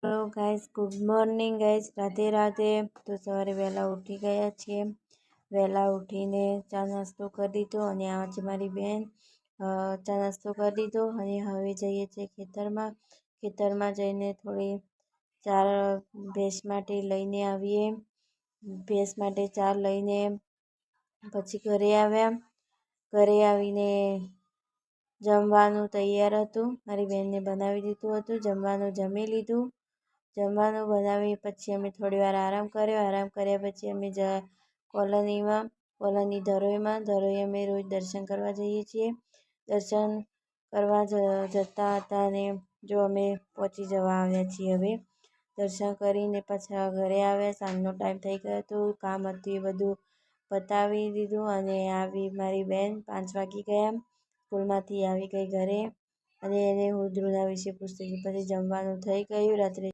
Hello guys, good morning guys, Radhe Radhe. તો સવારે વહેલા ઉઠી ગયા છીએ। વહેલા ઉઠીને ચા નાસ્તો કરી દીધો અને આજે મારી બેન ચા નાસ્તો કરી દીધો અને હવે જઈએ છીએ ખેતરમાં જઈને થોડી ચાર ભેંસ માટે લઈને આવીએ। ભેંસ માટે ચાર લઈને પછી ઘરે આવ્યા। ઘરે આવીને જમવાનું તૈયાર હતું, મારી બહેનને બનાવી દીધું હતું। જમવાનું જમી લીધું। જમવાનું બનાવી પછી અમે થોડી વાર આરામ કર્યો। આરામ કર્યા પછી અમે કોલોની ધરોઈ અમે રોજ દર્શન કરવા જઈએ છીએ। દર્શન કરવા જતા હતા અને જો અમે પહોંચી જવા આવ્યા છીએ। હવે દર્શન કરીને પાછા ઘરે આવ્યા। સાંજનો ટાઈમ થઈ ગયો હતો, કામ હતું એ બધું પતાવી દીધું અને આવી મારી બેન 5 વાગી ગયા, સ્કૂલમાંથી આવી ગઈ ઘરે અને એને હું ધ્રુવના વિશે પૂછતી હતી। પછી જમવાનું થઈ ગયું, રાત્રે